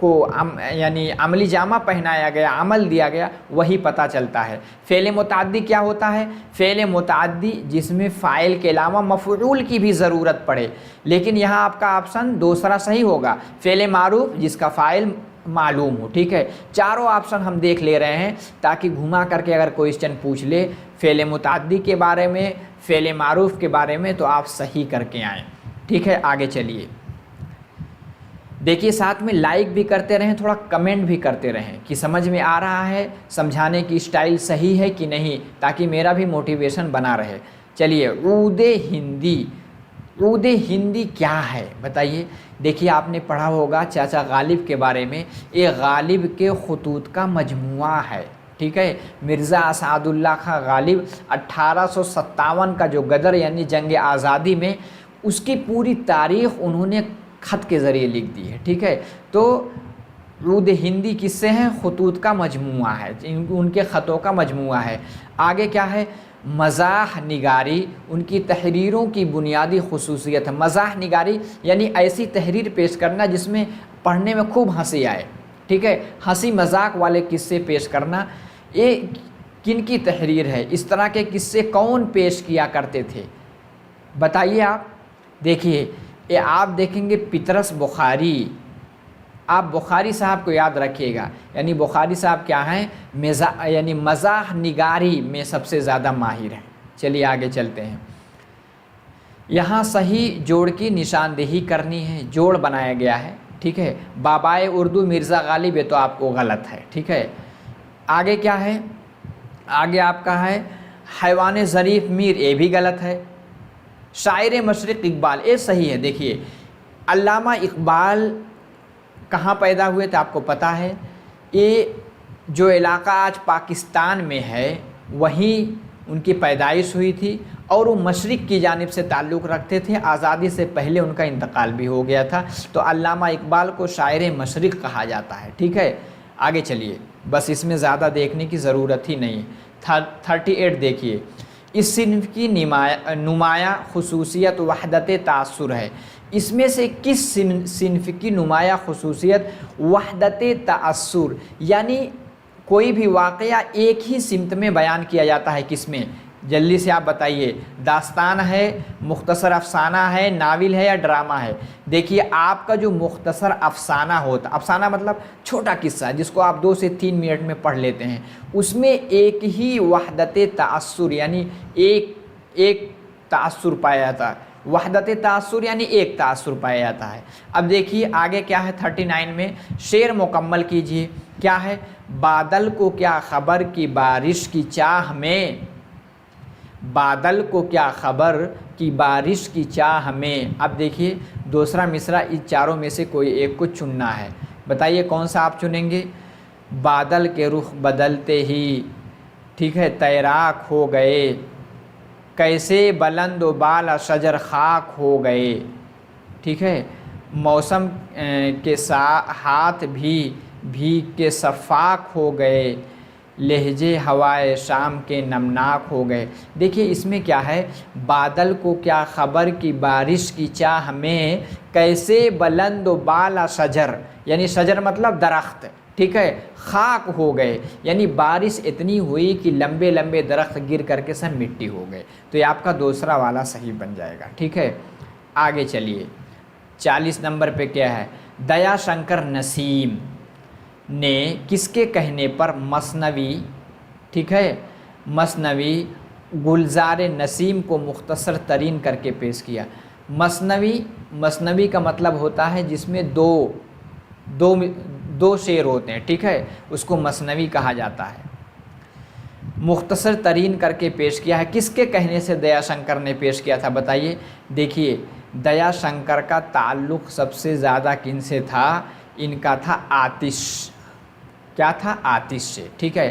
کو یعنی عملی جامہ پہنایا گیا، عمل دیا گیا، وہی پتہ چلتا ہے۔ فعل متعدی کیا ہوتا ہے؟ فعل متعدی جس میں فاعل کے علاوہ مفعول کی بھی ضرورت پڑے، لیکن یہاں آپ کا آپشن دوسرا صحیح ہوگا، فعل معروف جس کا فاعل معلوم ہو، ٹھیک ہے۔ چاروں آپشن ہم دیکھ لے رہے ہیں تاکہ گھما کر کے اگر کوئسچن پوچھ لے فعل متعدی کے بارے میں، فعل معروف کے بارے میں، تو آپ صحیح کر کے آئیں، ٹھیک ہے۔ آگے چلیے، دیکھیے ساتھ میں لائک بھی کرتے رہیں، تھوڑا کمنٹ بھی کرتے رہیں کہ سمجھ میں آ رہا ہے، سمجھانے کی اسٹائل صحیح ہے کہ نہیں، تاکہ میرا بھی موٹیویشن بنا رہے۔ چلیے، عود ہندی، عود ہندی کیا ہے بتائیے؟ دیکھیے آپ نے پڑھا ہوگا چاچا غالب کے بارے میں، یہ غالب کے خطوط کا مجموعہ ہے، ٹھیک ہے۔ مرزا اسعد اللہ خان غالب 1857 کا جو غدر یعنی جنگ آزادی میں، اس کی پوری تاریخ انہوں نے خط کے ذریعے لکھ دی ہے، ٹھیک ہے۔ تو عود ہندی کس سے ہیں؟ خطوط کا مجموعہ ہے، ان کے خطوں کا مجموعہ ہے۔ آگے کیا ہے؟ مزاح نگاری ان کی تحریروں کی بنیادی خصوصیت ہے۔ مزاح نگاری یعنی ایسی تحریر پیش کرنا جس میں پڑھنے میں خوب ہنسی آئے، ٹھیک ہے، ہنسی مذاق والے قصے پیش کرنا۔ یہ کن کی تحریر ہے؟ اس طرح کے قصے کون پیش کیا کرتے تھے بتائیے آپ؟ دیکھیے یہ آپ دیکھیں گے پطرس بخاری، آپ بخاری صاحب کو یاد رکھیے گا، یعنی بخاری صاحب کیا ہیں؟ یعنی مزاح نگاری میں سب سے زیادہ ماہر ہیں۔ چلیے آگے چلتے ہیں، یہاں صحیح جوڑ کی نشاندہی کرنی ہے، جوڑ بنایا گیا ہے، ٹھیک ہے۔ بابائے اردو مرزا غالب، یہ تو آپ کو غلط ہے، ٹھیک ہے۔ آگے کیا ہے؟ آگے آپ کا ہے حیوان ظریف میر، یہ بھی غلط ہے۔ شاعر مشرق اقبال، یہ صحیح ہے۔ دیکھیے علامہ اقبال کہاں پیدا ہوئے تھے آپ کو پتہ ہے؟ یہ جو علاقہ آج پاکستان میں ہے وہیں ان کی پیدائش ہوئی تھی، اور وہ مشرق کی جانب سے تعلق رکھتے تھے، آزادی سے پہلے ان کا انتقال بھی ہو گیا تھا، تو علامہ اقبال کو شاعر مشرق کہا جاتا ہے، ٹھیک ہے۔ آگے چلیے، بس اس میں زیادہ دیکھنے کی ضرورت ہی نہیں۔ 38 دیکھیے، اس صنف کی نمایاں خصوصیت وحدت تأثر ہے۔ اس میں سے کس صنف کی نمایاں خصوصیت وحدت تأثر، یعنی کوئی بھی واقعہ ایک ہی سمت میں بیان کیا جاتا ہے، کس میں؟ جلدی سے آپ بتائیے، داستان ہے، مختصر افسانہ ہے، ناول ہے یا ڈرامہ ہے؟ دیکھیے آپ کا جو مختصر افسانہ ہوتا، افسانہ مطلب چھوٹا قصہ جس کو آپ 2 سے 3 منٹ میں پڑھ لیتے ہیں، اس میں ایک ہی وحدت تأثر یعنی ایک تأثر پایا جاتا ہے۔ وحدت تأثر یعنی ایک تأثر پایا جاتا ہے۔ اب دیکھیے آگے کیا ہے 39 میں، شعر مکمل کیجئے۔ کیا ہے؟ بادل کو کیا خبر کہ بارش کی چاہ میں، بادل کو کیا خبر کہ بارش کی چاہ میں۔ اب دیکھیے دوسرا مصرع، اس چاروں میں سے کوئی ایک کو چننا ہے، بتائیے کون سا آپ چنیں گے؟ بادل کے رخ بدلتے ہی، ٹھیک ہے، تیراک ہو گئے، کیسے بلند و بالا شجر خاک ہو گئے، ٹھیک ہے، موسم کے ہاتھ بھی بھیگ کے صفاک ہو گئے، لہجے ہوائے شام کے نمناک ہو گئے۔ دیکھیے اس میں کیا ہے؟ بادل کو کیا خبر کہ بارش کی چاہ میں، کیسے بلند و بالا شجر یعنی شجر مطلب درخت، ٹھیک ہے، خاک ہو گئے یعنی بارش اتنی ہوئی کہ لمبے لمبے درخت گر کر کے سب مٹی ہو گئے۔ تو یہ آپ کا دوسرا والا صحیح بن جائے گا، ٹھیک ہے۔ آگے چلیے 40 نمبر پہ کیا ہے؟ دیا شنکر نسیم نے کس کے کہنے پر مثنوی، ٹھیک ہے، مثنوی گلزار نسیم کو مختصر ترین کر کے پیش کیا۔ مثنوی کا مطلب ہوتا ہے جس میں دو شعر ہوتے ہیں، ٹھیک ہے، اس کو مثنوی کہا جاتا ہے۔ مختصر ترین کر کے پیش کیا ہے، کس کے کہنے سے دیا شنکر نے پیش کیا تھا بتائیے؟ دیکھیے دیا شنکر کا تعلق سب سے زیادہ کن سے تھا؟ ان کا تھا آتش، کیا تھا؟ آتش سے، ٹھیک ہے۔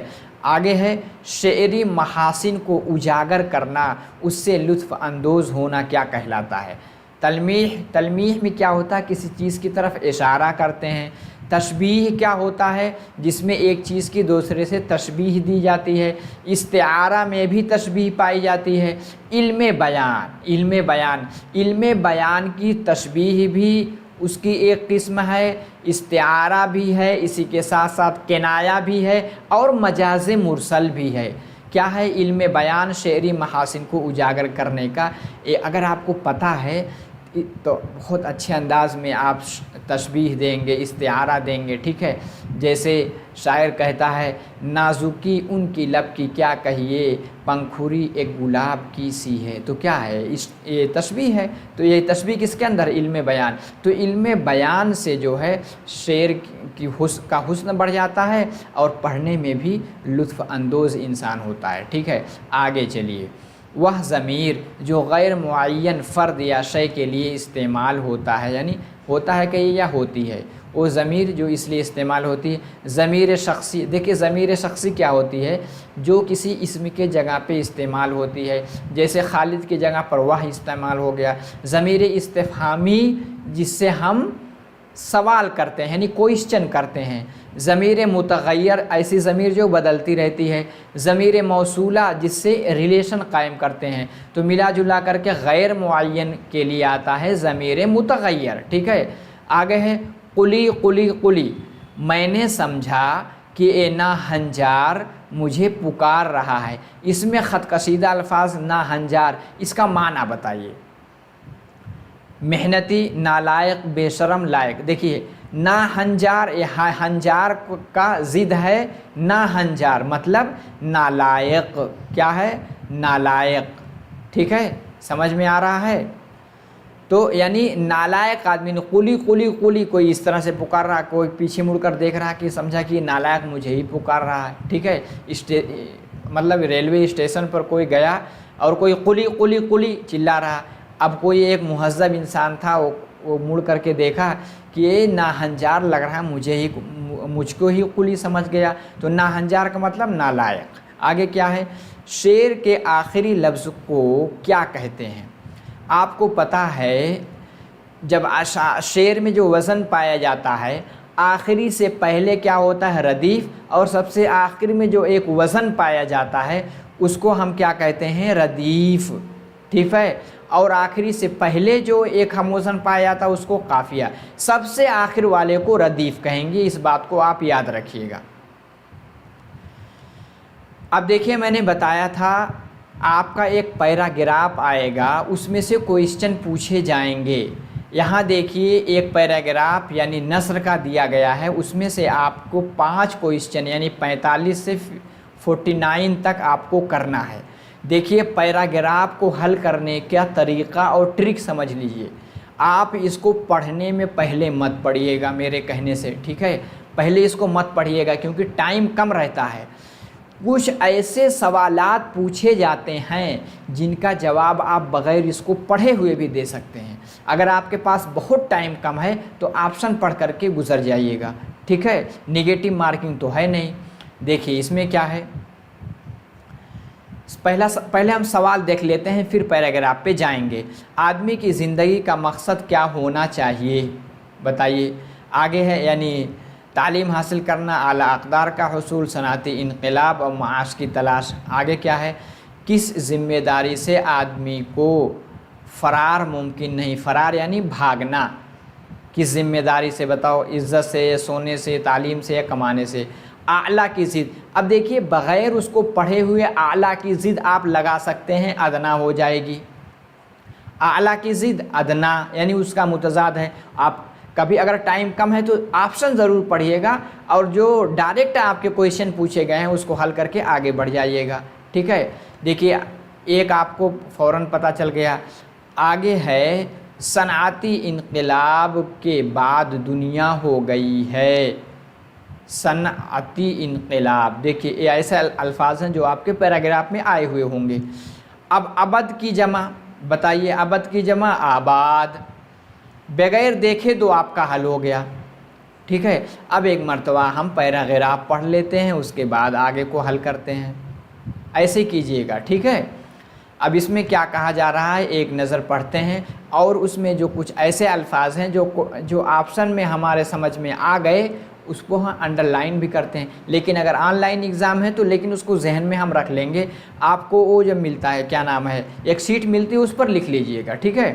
آگے ہے شعری محاسن کو اجاگر کرنا، اس سے لطف اندوز ہونا کیا کہلاتا ہے؟ تلمیح میں کیا ہوتا ہے؟ کسی چیز کی طرف اشارہ کرتے ہیں۔ تشبیہ کیا ہوتا ہے؟ جس میں ایک چیز کی دوسرے سے تشبیہ دی جاتی ہے۔ استعارہ میں بھی تشبیہ پائی جاتی ہے۔ علم بیان کی تشبیہ بھی اس کی ایک قسم ہے استعارہ بھی ہے، اسی کے ساتھ ساتھ کنایہ بھی ہے اور مجاز مرسل بھی ہے۔ کیا ہے؟ علم بیان شعری محاسن کو اجاگر کرنے کا۔ اگر آپ کو پتہ ہے تو بہت اچھے انداز میں آپ تشبیہ دیں گے، استعارہ دیں گے، ٹھیک ہے؟ جیسے شاعر کہتا ہے نازکی ان کی لب کی کیا کہیے، پنکھوری ایک گلاب کی سی ہے، تو کیا ہے؟ یہ تشبیہ ہے۔ تو یہ تشبیہ کس کے اندر؟ علم بیان۔ تو علم بیان سے جو ہے شعر کا حسن بڑھ جاتا ہے اور پڑھنے میں بھی لطف اندوز انسان ہوتا ہے، ٹھیک ہے؟ آگے چلیے، وہ ضمیر جو غیر معین فرد یا شے کے لیے استعمال ہوتا ہے، یعنی ہوتا ہے کہ یا ہوتی ہے، وہ ضمیر جو اس لیے استعمال ہوتی ہے ضمیر شخصی۔ دیکھیے ضمیر شخصی کیا ہوتی ہے؟ جو کسی اسم کے جگہ پہ استعمال ہوتی ہے، جیسے خالد کی جگہ پر وہ استعمال ہو گیا۔ ضمیر استفہامی جس سے ہم سوال کرتے ہیں، یعنی کوئسچن کرتے ہیں۔ ضمیر متغیر ایسی ضمیر جو بدلتی رہتی ہے۔ ضمیر موصولہ جس سے ریلیشن قائم کرتے ہیں۔ تو ملا جلا کر کے غیر معین کے لیے آتا ہے ضمیر متغیر، ٹھیک ہے؟ آگے ہے قلی قلی قلی، میں نے سمجھا کہ اے ناہنجار مجھے پکار رہا ہے۔ اس میں خط کشیدہ الفاظ ناہنجار، اس کا معنی بتائیے۔ محنتی، نالائق، بے شرم، لائق۔ دیکھیے ناہنجار، ہنجار کا ضد ہے ناہنجار، مطلب نالائق۔ کیا ہے؟ نالائق، ٹھیک ہے؟ سمجھ میں آ رہا ہے؟ تو یعنی نالائق آدمی نے قلی قلی قلی، کوئی اس طرح سے پکار رہا، کوئی پیچھے مڑ کر دیکھ رہا کہ سمجھا کہ نالائق مجھے ہی پکار رہا ہے، ٹھیک ہے؟ مطلب ریلوے اسٹیشن پر کوئی گیا اور کوئی قلی قلی قلی چلا رہا، اب کوئی ایک مہذب انسان تھا، وہ مڑ کر کے دیکھا کہ یہ ناہنجار لگ رہا ہے، مجھ کو ہی قلی سمجھ گیا۔ تو ناہنجار کا مطلب نالائق۔ آگے کیا ہے؟ شعر کے آخری لفظ کو کیا کہتے ہیں؟ آپ کو پتہ ہے جب شعر میں جو وزن پایا جاتا ہے، آخری سے پہلے کیا ہوتا ہے؟ ردیف، اور سب سے آخر میں جو ایک وزن پایا جاتا ہے اس کو ہم کیا کہتے ہیں؟ ردیف، ٹھیک ہے؟ اور آخری سے پہلے جو ایک ہم وزن پایا جاتا ہے اس کو قافیہ، سب سے آخر والے کو ردیف کہیں گے، اس بات کو آپ یاد رکھیے گا۔ اب دیکھیے میں نے بتایا تھا آپ کا ایک پیراگراف آئے گا، اس میں سے کوئسچن پوچھے جائیں گے۔ یہاں دیکھیے ایک پیراگراف یعنی نثر کا دیا گیا ہے، اس میں سے آپ کو 5 کوئسچن یعنی 45 سے 49 تک آپ کو کرنا ہے۔ دیکھیے پیراگراف کو حل کرنے کا طریقہ اور ٹرک سمجھ لیجئے۔ آپ اس کو پڑھنے میں پہلے مت پڑھیے گا میرے کہنے سے، ٹھیک ہے؟ پہلے اس کو مت پڑھیے گا کیونکہ ٹائم کم رہتا ہے۔ کچھ ایسے سوالات پوچھے جاتے ہیں جن کا جواب آپ بغیر اس کو پڑھے ہوئے بھی دے سکتے ہیں۔ اگر آپ کے پاس بہت ٹائم کم ہے تو آپشن پڑھ کر کے گزر جائیے گا، ٹھیک ہے؟ نیگیٹو مارکنگ تو ہے نہیں۔ دیکھیے اس میں کیا ہے، پہلے ہم سوال دیکھ لیتے ہیں پھر پیراگراف پہ جائیں گے۔ آدمی کی زندگی کا مقصد کیا ہونا چاہیے بتائیے۔ آگے ہے یعنی تعلیم حاصل کرنا، اعلیٰ اقدار کا حصول، صنعتی انقلاب اور معاش کی تلاش۔ آگے کیا ہے، کس ذمہ داری سے آدمی کو فرار ممکن نہیں، فرار یعنی بھاگنا، کس ذمہ داری سے بتاؤ، عزت سے، سونے سے، تعلیم سے یا کمانے سے۔ اعلیٰ کی ضد، اب دیکھیے بغیر اس کو پڑھے ہوئے اعلیٰ کی ضد آپ لگا سکتے ہیں، ادنا ہو جائے گی۔ اعلیٰ کی ضد ادنا یعنی اس کا متضاد ہے۔ آپ کبھی اگر ٹائم کم ہے تو آپشن ضرور پڑھیے گا اور جو ڈائریکٹ آپ کے کوئسچن پوچھے گئے ہیں اس کو حل کر کے آگے بڑھ جائیے گا، ٹھیک ہے؟ دیکھیے ایک آپ کو فوراً پتہ چل گیا۔ آگے ہے صنعتی انقلاب کے بعد دنیا ہو گئی ہے۔ صنعتی انقلاب، دیکھیے یہ ایسے الفاظ ہیں جو آپ کے پیراگراف میں آئے ہوئے ہوں گے۔ اب ابد کی جمع بتائیے، ابد کی جمع آباد، بغیر دیکھے تو آپ کا حل ہو گیا، ٹھیک ہے؟ اب ایک مرتبہ ہم پیراگراف پڑھ لیتے ہیں، اس کے بعد آگے کو حل کرتے ہیں، ایسے کیجئے گا، ٹھیک ہے؟ اب اس میں کیا کہا جا رہا ہے ایک نظر پڑھتے ہیں، اور اس میں جو کچھ ایسے الفاظ ہیں جو آپشن میں ہمارے سمجھ میں آ گئے اس کو ہم انڈر لائن بھی کرتے ہیں، لیکن اگر آن لائن ایگزام ہے تو لیکن اس کو ذہن میں ہم رکھ لیں گے۔ آپ کو وہ جب ملتا ہے کیا نام ہے، ایک شیٹ ملتی ہے اس پر لکھ لیجئے گا، ٹھیک ہے؟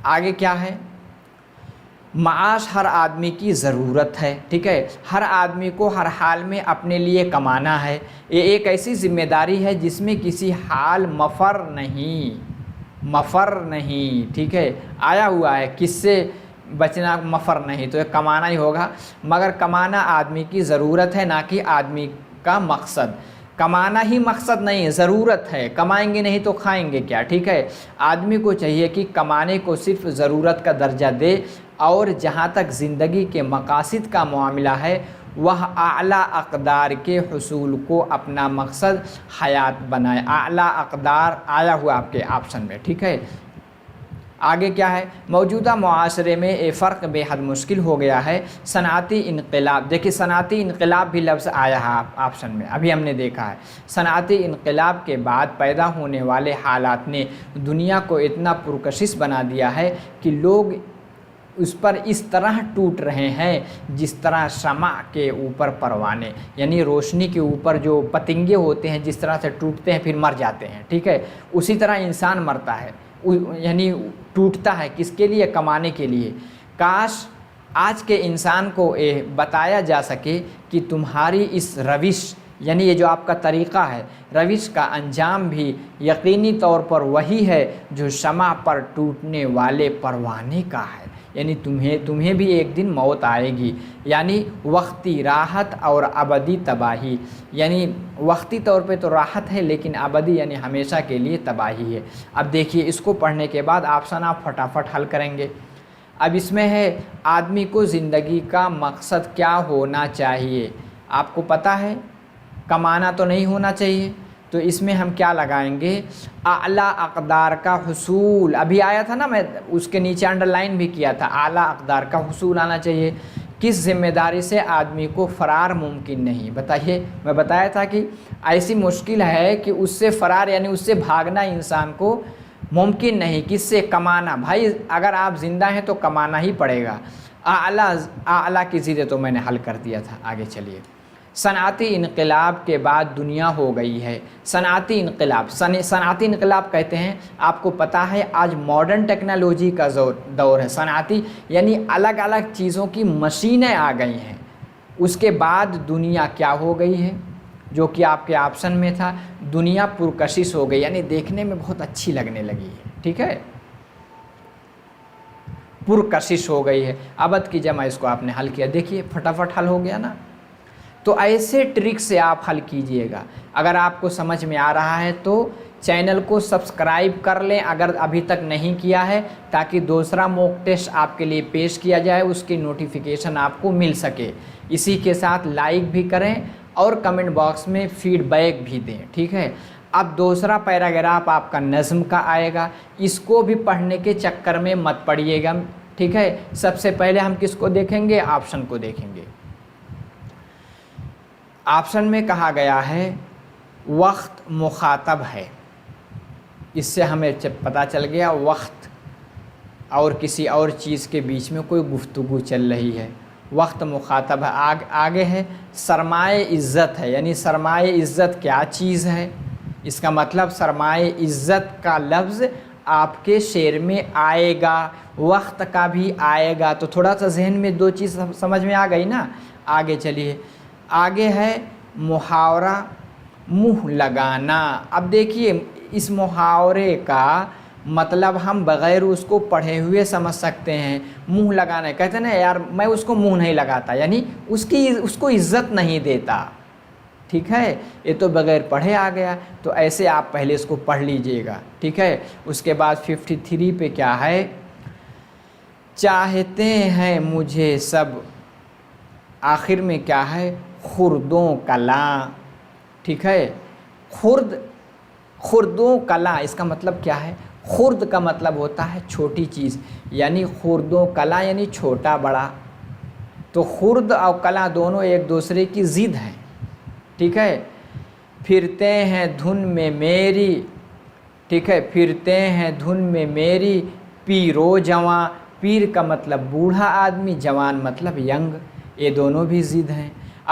آگے کیا ہے، معاش ہر آدمی کی ضرورت ہے، ٹھیک ہے، ہر آدمی کو ہر حال میں اپنے لیے کمانا ہے، یہ ایک ایسی ذمہ داری ہے جس میں کسی حال مفر نہیں، ٹھیک ہے، آیا ہوا ہے کس سے بچنا، مفر نہیں، تو یہ کمانا ہی ہوگا، مگر کمانا آدمی کی ضرورت ہے نہ کہ آدمی کا مقصد، کمانا ہی مقصد نہیں، ضرورت ہے، کمائیں گے نہیں تو کھائیں گے کیا، ٹھیک ہے، آدمی کو چاہیے کہ کمانے کو صرف ضرورت کا درجہ دے، اور جہاں تک زندگی کے مقاصد کا معاملہ ہے وہ اعلیٰ اقدار کے حصول کو اپنا مقصد حیات بنائے، اعلیٰ اقدار آیا ہوا آپ کے آپشن میں، ٹھیک ہے۔ آگے کیا ہے، موجودہ معاشرے میں یہ فرق بے حد مشکل ہو گیا ہے، صنعتی انقلاب، دیکھیے صنعتی انقلاب بھی لفظ آیا ہے آپشن میں، ابھی ہم نے دیکھا ہے، صنعتی انقلاب کے بعد پیدا ہونے والے حالات نے دنیا کو اتنا پرکشش بنا دیا ہے کہ لوگ اس پر اس طرح ٹوٹ رہے ہیں جس طرح شمع کے اوپر پروانے، یعنی روشنی کے اوپر جو پتنگے ہوتے ہیں جس طرح سے ٹوٹتے ہیں پھر مر جاتے ہیں، ٹھیک ہے، اسی طرح انسان مرتا ہے، یعنی ٹوٹتا ہے، کس کے لیے، کمانے کے لیے۔ کاش آج کے انسان کو یہ بتایا جا سکے کہ تمہاری اس روش، یعنی یہ جو آپ کا طریقہ ہے، روش کا انجام بھی یقینی طور پر وہی ہے جو شمع پر ٹوٹنے والے پروانے کا ہے، یعنی تمہیں بھی ایک دن موت آئے گی، یعنی وقتی راحت اور ابدی تباہی، یعنی وقتی طور پہ تو راحت ہے لیکن ابدی یعنی ہمیشہ کے لیے تباہی ہے۔ اب دیکھیے اس کو پڑھنے کے بعد آپشن آپ فٹافٹ حل کریں گے۔ اب اس میں ہے آدمی کو زندگی کا مقصد کیا ہونا چاہیے، آپ کو پتہ ہے، کمانا تو نہیں ہونا چاہیے، تو اس میں ہم کیا لگائیں گے، اعلیٰ اقدار کا حصول، ابھی آیا تھا نا، میں اس کے نیچے انڈر لائن بھی کیا تھا، اعلیٰ اقدار کا حصول آنا چاہیے، کس ذمہ داری سے آدمی کو فرار ممکن نہیں، بتائیے، میں بتایا تھا کہ ایسی مشکل ہے کہ اس سے فرار یعنی اس سے بھاگنا انسان کو ممکن نہیں، کس سے، کمانا، بھائی اگر آپ زندہ ہیں تو کمانا ہی پڑے گا، اعلیٰ کی ضد تو میں نے حل کر دیا تھا، آگے چلیے۔ صنعتی انقلاب کے بعد دنیا ہو گئی ہے، صنعتی انقلاب کہتے ہیں، آپ کو پتہ ہے آج ماڈرن ٹیکنالوجی کا دور ہے، صنعتی یعنی الگ الگ چیزوں کی مشینیں آ گئی ہیں، اس کے بعد دنیا کیا ہو گئی ہے، جو کہ آپ کے آپشن میں تھا، دنیا پرکشش ہو گئی، یعنی دیکھنے میں بہت اچھی لگنے لگی ہے، ٹھیک ہے، پرکشش ہو گئی ہے، ابد کی جمع، اس کو آپ نے حل کیا، دیکھیے فٹافٹ حل ہو گیا نا۔ تو ایسے ٹرک سے آپ حل کیجئے گا، اگر آپ کو سمجھ میں آ رہا ہے تو چینل کو سبسکرائب کر لیں اگر ابھی تک نہیں کیا ہے، تاکہ دوسرا موک ٹیسٹ آپ کے لیے پیش کیا جائے، اس کی نوٹیفیکیشن آپ کو مل سکے، اسی کے ساتھ لائک بھی کریں اور کمنٹ باکس میں فیڈ بیک بھی دیں، ٹھیک ہے۔ اب دوسرا پیراگراف آپ کا نظم کا آئے گا، اس کو بھی پڑھنے کے چکر میں مت پڑیے گا، ٹھیک ہے۔ سب سے پہلے ہم کس کو دیکھیں گے، آپشن کو دیکھیں گے۔ آپشن میں کہا گیا ہے وقت مخاطب ہے، اس سے ہمیں پتہ چل گیا وقت اور کسی اور چیز کے بیچ میں کوئی گفتگو چل رہی ہے، وقت مخاطب ہے۔ آگے ہے سرمایہ عزت ہے، یعنی سرمایہ عزت کیا چیز ہے، اس کا مطلب سرمایہ عزت کا لفظ آپ کے شعر میں آئے گا، وقت کا بھی آئے گا، تو تھوڑا سا ذہن میں دو چیز سمجھ میں آ گئی نا۔ آگے چلیے، آگے ہے محاورہ منہ لگانا۔ اب دیکھیے اس محاورے کا مطلب ہم بغیر اس کو پڑھے ہوئے سمجھ سکتے ہیں، منہ لگانا، کہتے ہیں نا یار میں اس کو منہ نہیں لگاتا، یعنی اس کو عزت نہیں دیتا، ٹھیک ہے، یہ تو بغیر پڑھے آ گیا، تو ایسے آپ پہلے اس کو پڑھ لیجئے گا، ٹھیک ہے۔ اس کے بعد 53 پہ کیا ہے، چاہتے ہیں مجھے سب، آخر میں کیا ہے، خردوں کلاں، ٹھیک ہے، خردوں کلاں، اس کا مطلب کیا ہے، خرد کا مطلب ہوتا ہے چھوٹی چیز، یعنی خردوں کلاں یعنی چھوٹا بڑا، تو خرد اور کلاں دونوں ایک دوسرے کی ضد ہیں، ٹھیک ہے۔ پھرتے ہیں دھن میں میری، ٹھیک ہے، پھرتے ہیں دھن میں میری پیرو جواں، پیر کا مطلب بوڑھا آدمی، جوان مطلب ینگ، یہ دونوں بھی ضد ہیں۔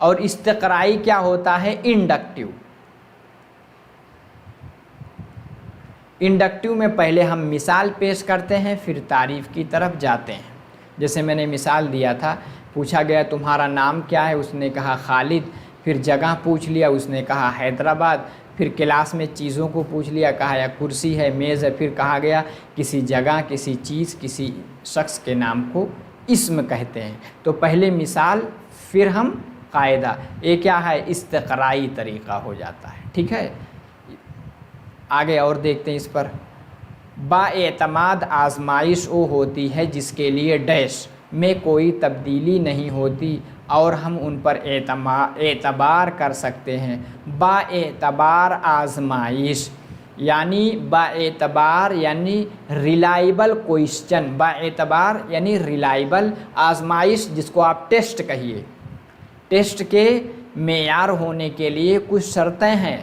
اور استقرائی کیا ہوتا ہے؟ انڈکٹیو۔ انڈکٹیو میں پہلے ہم مثال پیش کرتے ہیں، پھر تعریف کی طرف جاتے ہیں۔ جیسے میں نے مثال دیا تھا، پوچھا گیا تمہارا نام کیا ہے، اس نے کہا خالد، پھر جگہ پوچھ لیا، اس نے کہا حیدرآباد، پھر کلاس میں چیزوں کو پوچھ لیا، کہا یا کرسی ہے، میز ہے، پھر کہا گیا کسی جگہ، کسی چیز، کسی شخص کے نام کو اسم کہتے ہیں۔ تو پہلے مثال، پھر ہم قاعدہ، یہ کیا ہے؟ استقرائی طریقہ ہو جاتا ہے، ٹھیک ہے۔ آگے اور دیکھتے ہیں اس پر۔ با اعتماد آزمائش وہ ہوتی ہے جس کے لیے ڈیش میں کوئی تبدیلی نہیں ہوتی اور ہم ان پر اعتبار کر سکتے ہیں۔ با اعتبار آزمائش یعنی با اعتبار یعنی ریلائبل کوئسچن، با اعتبار یعنی ریلائبل آزمائش، جس کو آپ ٹیسٹ کہیے۔ ٹیسٹ کے معیار ہونے کے لیے کچھ شرطیں ہیں،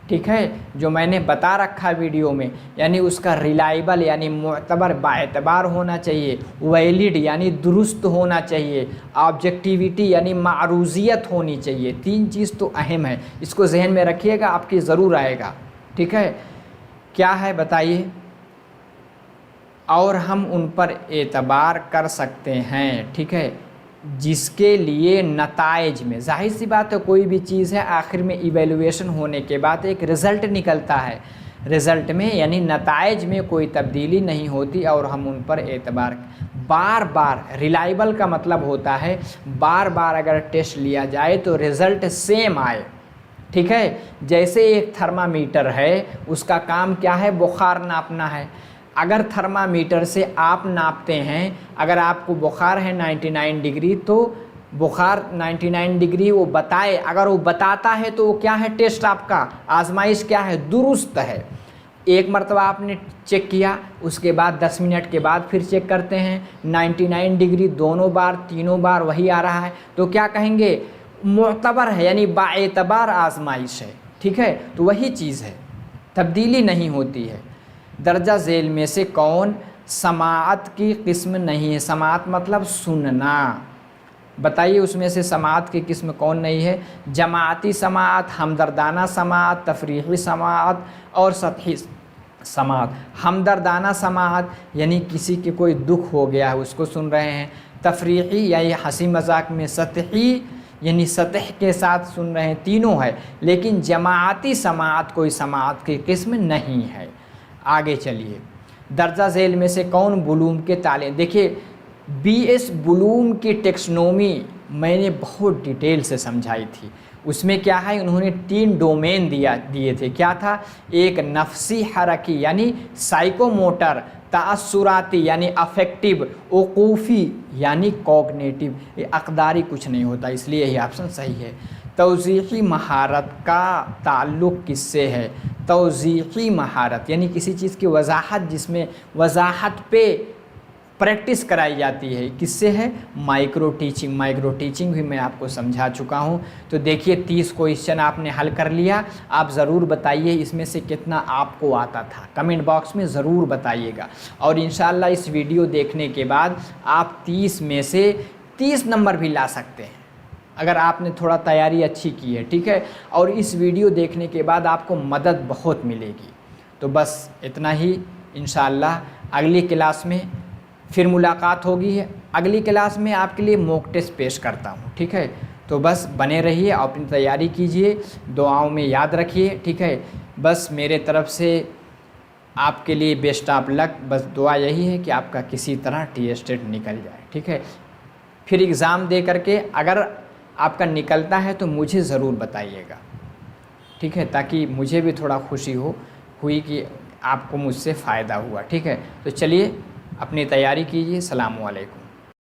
ٹھیک ہے، جو میں نے بتا رکھا ویڈیو میں، یعنی اس کا ریلائبل یعنی معتبر، باعتبار ہونا چاہیے، ویلڈ یعنی درست ہونا چاہیے، آبجیکٹیویٹی یعنی معروضیت ہونی چاہیے۔ تین چیز تو اہم ہے، اس کو ذہن میں رکھیے گا، آپ کی ضرور آئے گا، ٹھیک ہے۔ کیا ہے بتائیے؟ اور ہم ان پر اعتبار کر سکتے ہیں، ٹھیک ہے، جس کے لیے نتائج میں، ظاہر سی بات ہے کوئی بھی چیز ہے آخر میں ایویلویشن ہونے کے بعد ایک رزلٹ نکلتا ہے، رزلٹ میں یعنی نتائج میں کوئی تبدیلی نہیں ہوتی اور ہم ان پر اعتبار بار بار، ریلائبل کا مطلب ہوتا ہے بار بار اگر ٹیسٹ لیا جائے تو رزلٹ سیم آئے، ٹھیک ہے۔ جیسے ایک تھرمامیٹر ہے، اس کا کام کیا ہے؟ بخار ناپنا ہے۔ اگر تھرمامیٹر سے آپ ناپتے ہیں، اگر آپ کو بخار ہے 99 ڈگری، تو بخار 99 ڈگری وہ بتائے، اگر وہ بتاتا ہے تو وہ کیا ہے؟ ٹیسٹ آپ کا، آزمائش کیا ہے؟ درست ہے۔ ایک مرتبہ آپ نے چیک کیا، اس کے بعد 10 منٹ کے بعد پھر چیک کرتے ہیں 99 ڈگری، دونوں بار تینوں بار وہی آ رہا ہے، تو کیا کہیں گے؟ معتبر ہے، یعنی باعتبار آزمائش ہے، ٹھیک ہے۔ تو وہی چیز ہے، تبدیلی نہیں ہوتی ہے۔ درجہ ذیل میں سے کون سماعت کی قسم نہیں ہے؟ سماعت مطلب سننا، بتائیے اس میں سے سماعت کی قسم کون نہیں ہے؟ جماعتی سماعت، ہمدردانہ سماعت، تفریحی سماعت اور سطحی سماعت۔ ہمدردانہ سماعت یعنی کسی کے کوئی دکھ ہو گیا ہے اس کو سن رہے ہیں، تفریحی یعنی ہنسی مذاق میں، سطحی یعنی سطح کے ساتھ سن رہے ہیں، تینوں ہے، لیکن جماعتی سماعت کوئی سماعت کی قسم نہیں ہے۔ آگے چلیے، درجہ ذیل میں سے کون بلوم کے تعلیم؟ دیکھیے بی ایس بلوم کی ٹیکسنومی میں نے بہت ڈیٹیل سے سمجھائی تھی، اس میں کیا ہے؟ انہوں نے 3 ڈومین دیے تھے، کیا تھا؟ ایک نفسی حرکی یعنی سائیکو موٹر، تاثراتی یعنی افیکٹیو، وقوفی یعنی کوگنیٹیو، یہ اقداری کچھ نہیں ہوتا، اس لیے یہی آپشن صحیح ہے۔ توضیحی مہارت کا تعلق کس سے ہے؟ توضیحی مہارت یعنی کسی چیز کی وضاحت، جس میں وضاحت پہ پریکٹس کرائی جاتی ہے، کس سے ہے؟ Micro teaching. مائکرو ٹیچنگ بھی میں آپ کو سمجھا چکا ہوں۔ تو دیکھیے 30 کوئسچن آپ نے حل کر لیا، آپ ضرور بتائیے اس میں سے کتنا آپ کو آتا تھا، کمنٹ باکس میں ضرور بتائیے گا، اور انشاءاللہ اس ویڈیو دیکھنے کے بعد آپ 30 میں سے 30 نمبر بھی لا سکتے ہیں اگر آپ نے تھوڑا تیاری اچھی کی ہے، ٹھیک ہے۔ اور اس ویڈیو دیکھنے کے بعد آپ کو مدد بہت ملے گی۔ تو بس اتنا ہی، انشاءاللہ اگلی کلاس میں پھر ملاقات ہوگی۔ اگلی کلاس میں آپ کے لیے موک ٹیسٹ پیش کرتا ہوں، ٹھیک ہے۔ تو بس بنے رہیے، اپنی تیاری کیجئے، دعاؤں میں یاد رکھیے، ٹھیک ہے۔ بس میرے طرف سے آپ کے لیے بیسٹ آف لک، بس دعا یہی ہے کہ آپ کا کسی طرح ٹی اسٹیٹ نکل جائے، ٹھیک ہے۔ پھر ایگزام دے کر کے اگر آپ کا نکلتا ہے تو مجھے ضرور بتائیے گا، ٹھیک ہے، تاکہ مجھے بھی تھوڑا خوشی ہوئی کہ آپ کو مجھ سے فائدہ ہوا، ٹھیک ہے۔ تو چلیے اپنی تیاری کیجیے۔ السلام علیکم۔